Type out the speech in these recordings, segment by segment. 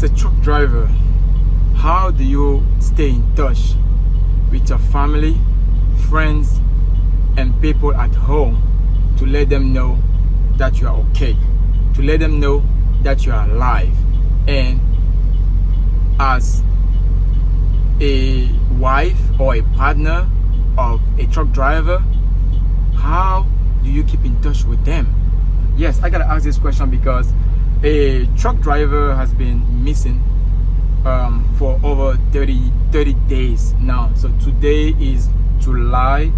As a truck driver, how do you stay in touch with your family, friends, and people at home to let them know that you are okay, to let them know that you are alive? And as a wife or a partner of a truck driver, how do you keep in touch with them? Yes, I gotta ask this question because a truck driver has been missing for over 30 days now. So today is July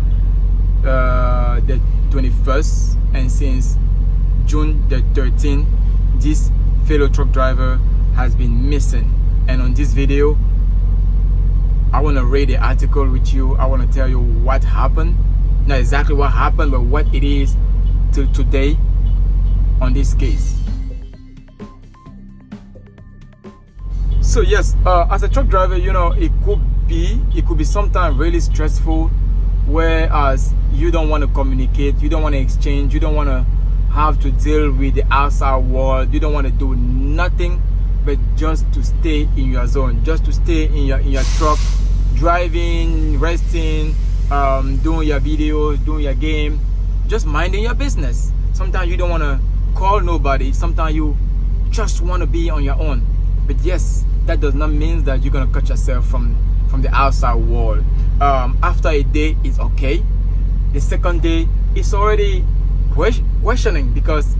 the 21st, and since June the 13th, this fellow truck driver has been missing. And on this video, I want to read the article with you. I want to tell you what happened, not exactly what happened, but what it is till today on this case. So yes, as a truck driver, you know, it could be sometimes really stressful, whereas you don't want to communicate, you don't want to exchange, you don't want to have to deal with the outside world, you don't want to do nothing but just to stay in your zone, just to stay in your truck, driving, resting, doing your videos, doing your game, just minding your business. Sometimes you don't want to call nobody, sometimes you just want to be on your own. But yes, that does not mean that you're gonna cut yourself from the outside world. After a day, it's okay. The second day, it's already questioning, because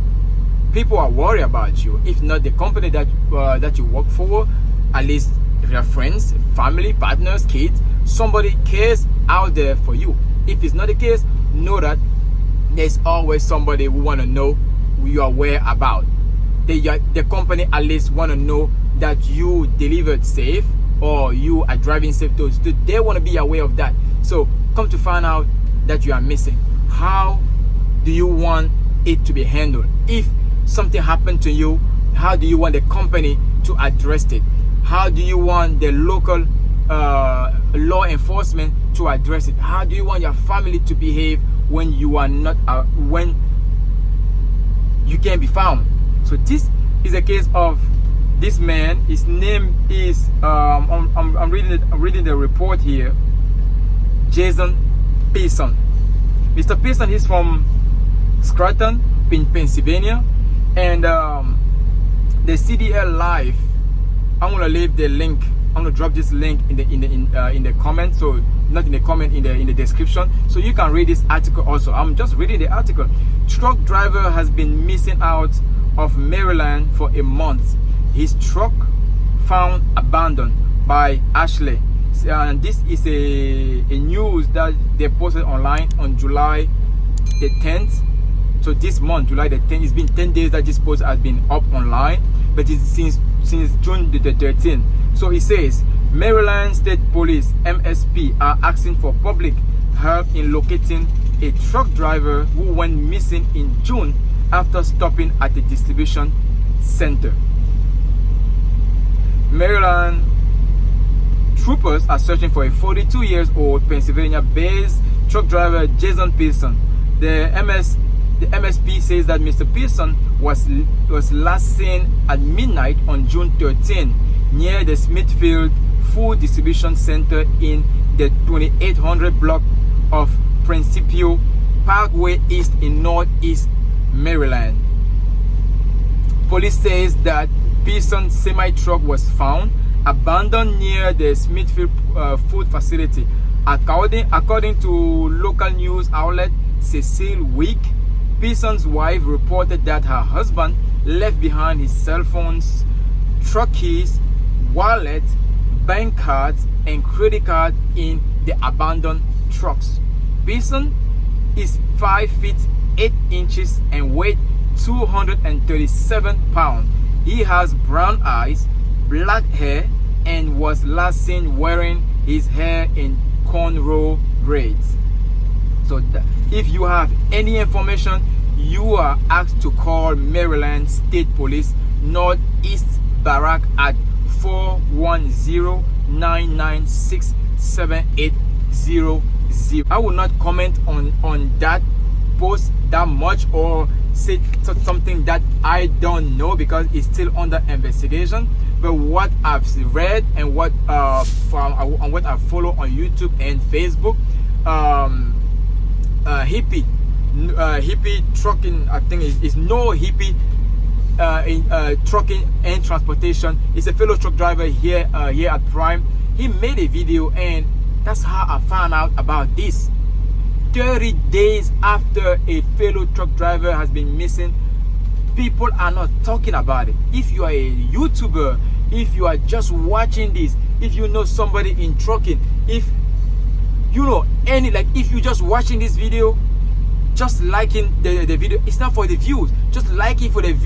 people are worried about you. If not the company that you work for, at least if your friends, family, partners, kids, somebody cares out there for you. If it's not the case, know that there's always somebody who want to know who you are whereabouts. The company at least want to know that you delivered safe or you are driving safe too. So they want to be aware of that. So come to find out that you are missing. How do you want it to be handled? If something happened to you, how do you want the company to address it? How do you want the local law enforcement to address it? How do you want your family to behave when you are not when you can't be found? So this is a case of this man. His name is I'm reading the report here. Jason Pearson. Mr. Pearson, he's from Scranton, Pennsylvania, and the CDL Live. I'm gonna leave the link. I'm gonna drop this link in the comment. So not in the comment, in the description, so you can read this article also. I'm just reading the article. Truck driver has been missing out of Maryland for a month. His truck found abandoned by Ashley. And this is a news that they posted online on July the 10th. So this month, July the 10th, it's been 10 days that this post has been up online, but it's since June the 13th. So it says, Maryland State Police, MSP, are asking for public help in locating a truck driver who went missing in June after stopping at a distribution center. Maryland troopers are searching for a 42-year-old Pennsylvania-based truck driver, Jason Pearson. The MSP says that Mr. Pearson was last seen at midnight on June 13 near the Smithfield Food Distribution Center in the 2800 block of Principio Parkway East in Northeast Maryland. Police says that Pearson's semi-truck was found abandoned near the Smithfield food facility. According to local news outlet Cecil Week, Pearson's wife reported that her husband left behind his cell phones, truck keys, wallet, bank cards, and credit card in the abandoned trucks. Pearson is 5 feet 8 inches and weighs 237 pounds. He has brown eyes, black hair, and was last seen wearing his hair in cornrow braids. So if you have any information, you are asked to call Maryland State Police Northeast Barrack at 410-996-7800. I will not comment on that post that much or say something that I don't know because it's still under investigation. But what I've read and what what I follow on YouTube and Facebook, hippie trucking, I think is no hippie in trucking and transportation. It's a fellow truck driver here at Prime. He made a video, and that's how I found out about this. 30 days after a fellow truck driver has been missing, people are not talking about it. If you are a YouTuber, if you are just watching this, if you know somebody in trucking, if you know any, like if you just watching this video, just liking the video, it's not for the views, just like it for the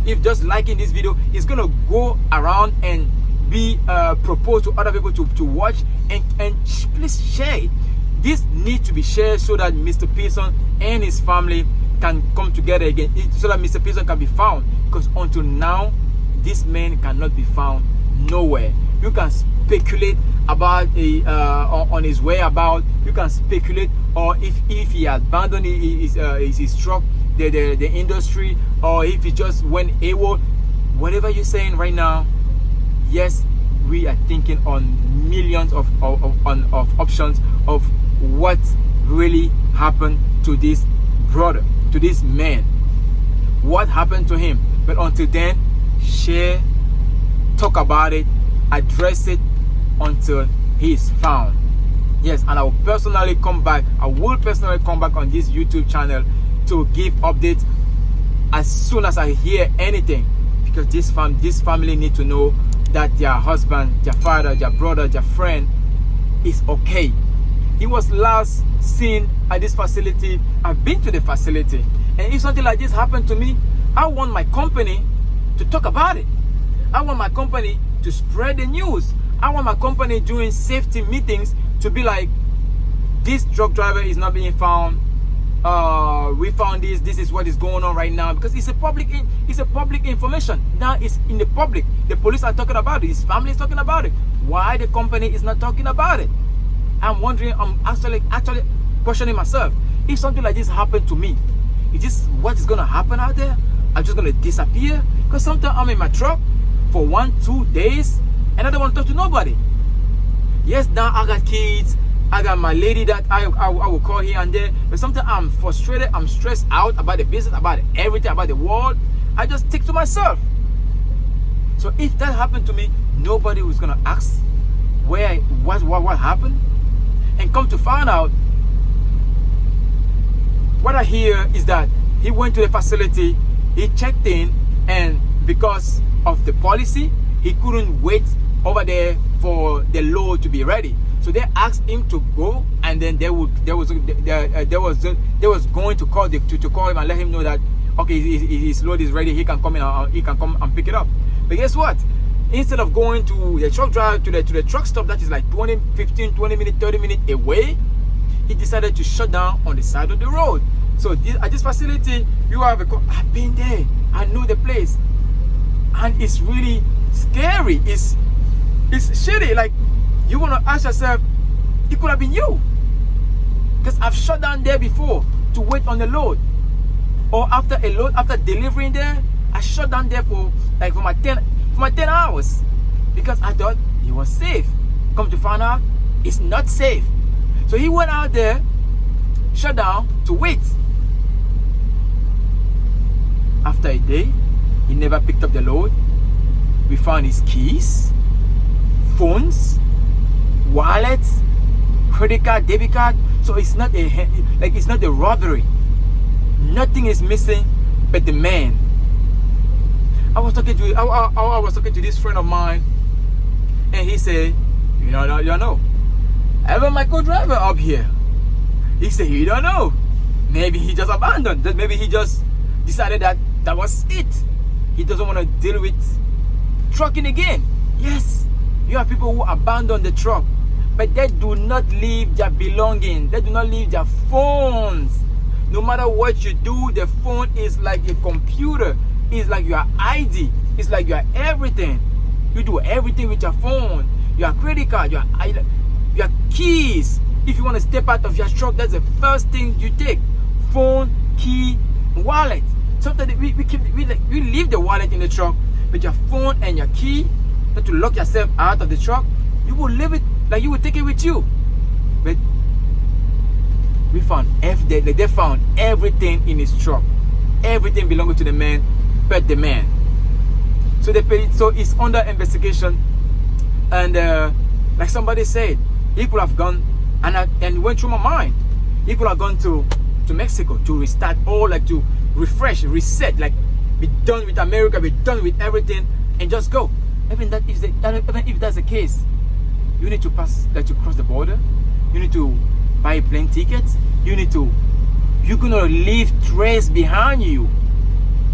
if just liking this video is gonna go around and be proposed to other people to watch, and please share it. This needs to be shared so that Mr. Pearson and his family can come together again, so that Mr. Pearson can be found, because until now this man cannot be found nowhere. You can speculate about on his whereabouts. You can speculate, or if he abandoned his truck, the industry, or if he just went AWOL. Whatever you're saying right now, yes, we are thinking on millions of options of what really happened to this brother, to this man, what happened to him. But until then, share, talk about it, address it until he is found. Yes, and I will personally come back on this YouTube channel to give updates as soon as I hear anything, because this family need to know that their husband, their father, their brother, their friend is okay. He was last seen at this facility. I've been to the facility, and if something like this happened to me, I want my company to talk about it. I want my company to spread the news. I want my company doing safety meetings to be like, this truck driver is not being found. We found this. This is what is going on right now, because it's a public information. Now it's in the public. The police are talking about it. His family is talking about it. Why the company is not talking about it? I'm wondering. I'm actually questioning myself. If something like this happened to me, is this what is gonna happen out there? I'm just gonna disappear? Because sometimes I'm in my truck for 1-2 days and I don't want to talk to nobody. Yes, now I got kids. I got my lady that I will call here and there. But sometimes I'm frustrated. I'm stressed out about the business, about everything, about the world. I just stick to myself. So if that happened to me, nobody was gonna ask what happened. And come to find out, what I hear is that he went to the facility, he checked in, and because of the policy, he couldn't wait over there for the load to be ready. So they asked him to go, and then they was going to call him and let him know that, okay, his load is ready. He can come in. He can come and pick it up. But guess what? Instead of going to the truck drive to the truck stop that is like 15, 20 minutes, 30 minutes away, he decided to shut down on the side of the road. So at this facility, you have I've been there. I know the place, and it's really scary. It's shitty. Like, you want to ask yourself, it could have been you, because I've shut down there before to wait on the load, or after delivering there, I shut down there for my 10 hours because I thought he was safe. Come to find out, it's not safe. So he went out there, shut down to wait. After a day, he never picked up the load. We found his keys, phones, wallets, credit card, debit card. So it's not a robbery. Nothing is missing but the man. I was talking to this friend of mine, and he said, you don't know. I have my co-driver up here. He said, you don't know. Maybe he just abandoned. Maybe he just decided that was it. He doesn't want to deal with trucking again. Yes, you have people who abandon the truck, but they do not leave their belongings. They do not leave their phones. No matter what you do, the phone is like a computer. It's like your ID. It's like your everything. You do everything with your phone, your credit card, your keys. If you want to step out of your truck, that's the first thing you take. Phone, key, wallet. Sometimes we leave the wallet in the truck, but your phone and your key, not to lock yourself out of the truck, you will leave it, like you will take it with you. But we found they found everything in his truck. Everything belonging to the man, but the man. So so it's under investigation, and like somebody said, he could have gone, and it went through my mind. He could have gone to Mexico to restart, or like to refresh, reset, like be done with America, be done with everything, and just go. Even if that's the case, you need to pass, like to cross the border. You need to buy plane tickets. You're gonna leave trace behind you.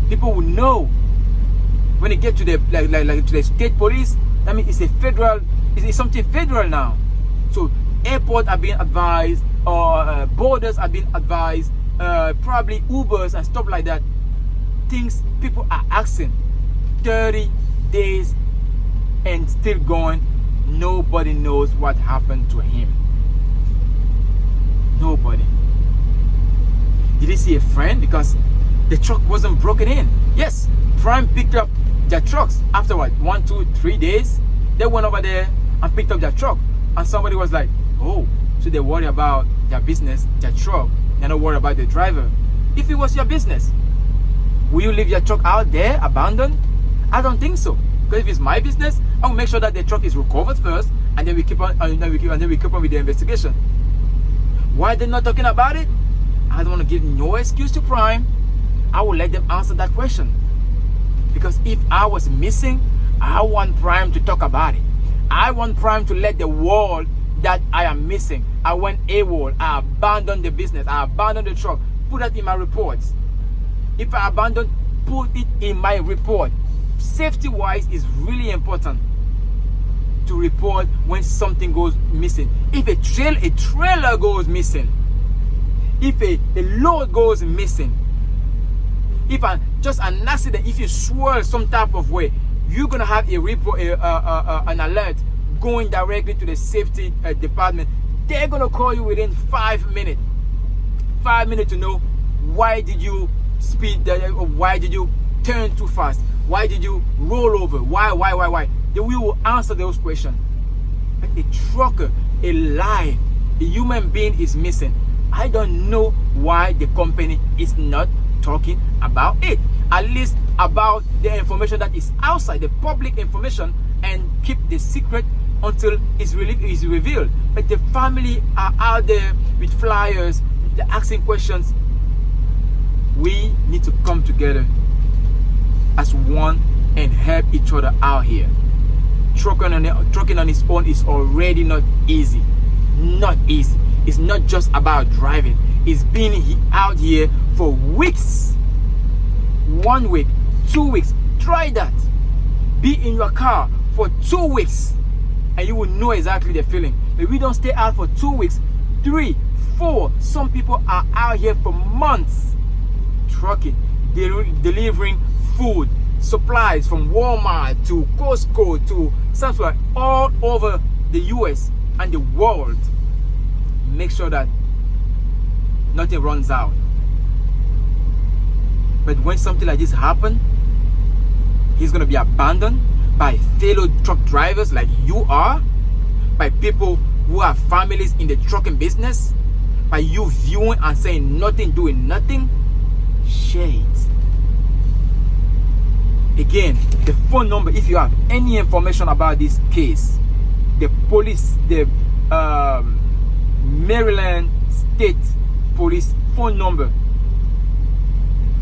People will know when they get to the like to the state police. I mean, it's something federal now. So airports are being advised, or borders are being advised, probably Ubers and stuff like that. Things people are asking 30 days and still going. Nobody knows what happened to him. Nobody. Did he see a friend? Because the truck wasn't broken in. Yes, Prime picked up their trucks after what, 1, 2, 3 days. They went over there and picked up their truck, and somebody was like, oh, so they worry about their business, their truck. They're not worried about the driver. If it was your business, will you leave your truck out there abandoned? I don't think so. Because if it's my business, I will make sure that the truck is recovered first, and then we keep on, and then we keep on with the investigation. Why they're not talking about it? I don't want to give no excuse to Prime. I will let them answer that question. Because if I was missing, I want Prime to talk about it. I want Prime to let the world that I am missing. I went AWOL. I abandoned the business. I abandoned the truck. Put that in my reports. If I abandoned, put it in my report. Safety-wise is really important to report when something goes missing. If a trailer goes missing, if a load goes missing, if just an accident, if you swirl some type of way, you're gonna have a report, an alert going directly to the safety department. They're gonna call you within 5 minutes. 5 minutes to know why did you speed, why did you turn too fast, why did you roll over, why. They will answer those questions. But a trucker, a life, a human being is missing. I don't know why the company is not talking about it. At least about the information that is outside, the public information, and keep the secret until it's revealed. But the family are out there with flyers, they're asking questions. We need to come together as one and help each other out here. Trucking on its own is already not easy. Not easy. It's not just about driving. It's been out here for weeks. 1 week, 2 weeks. Try that. Be in your car for 2 weeks and you will know exactly the feeling. If we don't stay out for 2 weeks, 3, 4, some people are out here for months trucking, delivering food, supplies from Walmart to Costco to Samsung, all over the US and the world. Make sure that nothing runs out. But when something like this happens, he's going to be abandoned by fellow truck drivers like you are, by people who have families in the trucking business, by you viewing and saying nothing, doing nothing. Share it. Again, the phone number, if you have any information about this case, the police, the Maryland State Police phone number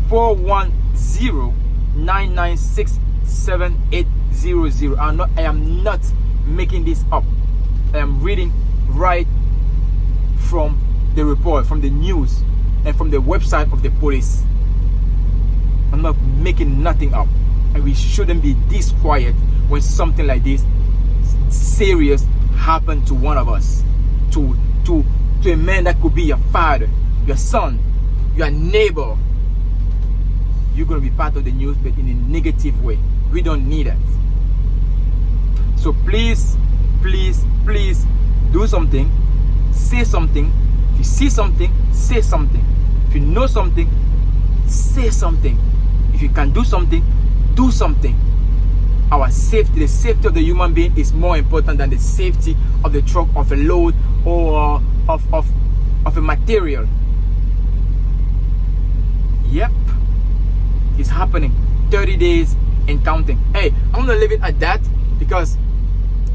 410-996-7800. I am not making this up. I am reading right from the report, from the news, and from the website of the police. I'm not making nothing up. And we shouldn't be this quiet when something like this serious happened to one of us, to a man that could be your father, your son, your neighbor. You're going to be part of the news, but in a negative way. We don't need it. So please, please, please do something. Say something. If you see something, say something. If you know something, say something. If you can do something, do something. Our safety, the safety of the human being is more important than the safety of the truck, of a load, or of a material. Yep, it's happening. 30 days and counting. Hey, I'm gonna leave it at that because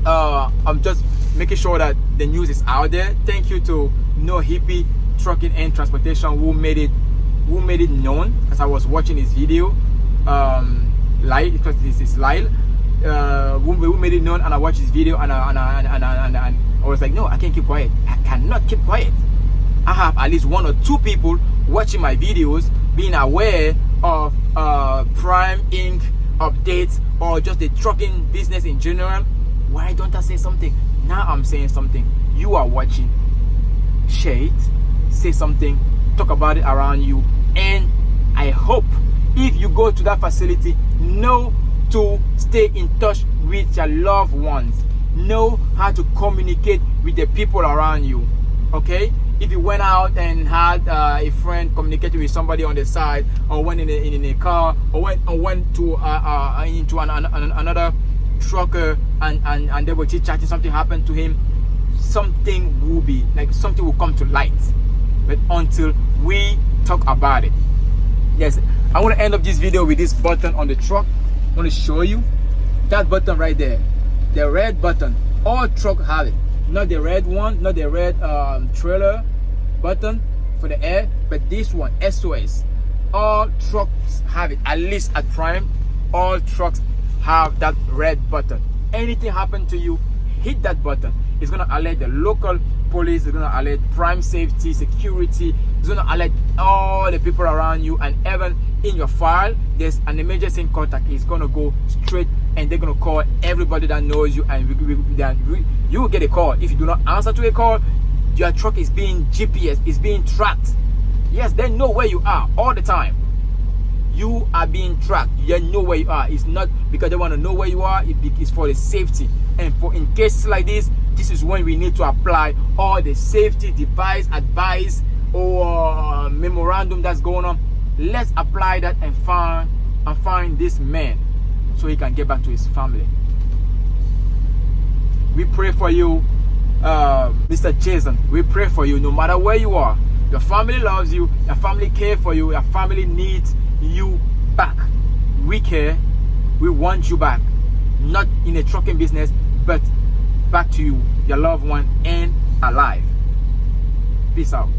I'm just making sure that the news is out there. Thank you to No Hippie Trucking and Transportation who made it known, because I was watching his video. Lyle, because this is Lyle, who made it known, and I watched his video, and I was like, no, I can't keep quiet. I cannot keep quiet. I have at least 1 or 2 people watching my videos, being aware of Prime Inc. updates or just the trucking business in general. Why don't I say something? Now I'm saying something. You are watching. Share it. Say something. Talk about it around you. And I hope if you go to that facility, know to stay in touch with your loved ones. Know how to communicate with the people around you. Okay? If you went out and had a friend communicating with somebody on the side, or went in a car, or went to into another trucker and they were chit-chatting, something happened to him, something will come to light. But until we talk about it, yes, I want to end up this video with this button on the truck. I want to show you that button right there, the red button. All truck have it. Not the red one, not the red trailer button for the air, but this one, SOS. All trucks have it. At least at Prime, all trucks have that red button. Anything happen to you, hit that button. It's gonna alert the local police. It's gonna alert Prime Safety, security. It's gonna alert all the people around you, and even in your file, there's an emergency contact. It's gonna go straight, and they're gonna call everybody that knows you, and you will get a call. If you do not answer to a call, your truck is being GPS, is being tracked. Yes, they know where you are all the time. You are being tracked. You know where you are. It's not because they want to know where you are. It's for the safety. And for in cases like this is when we need to apply all the safety advice or memorandum that's going on. Let's apply that and find this man so he can get back to his family. We pray for you, Mr. Jason. We pray for you no matter where you are. Your family loves you. Your family cares for you. Your family needs you back. We care. We want you back. Not in a trucking business, but back to you, your loved one, and alive. Peace out.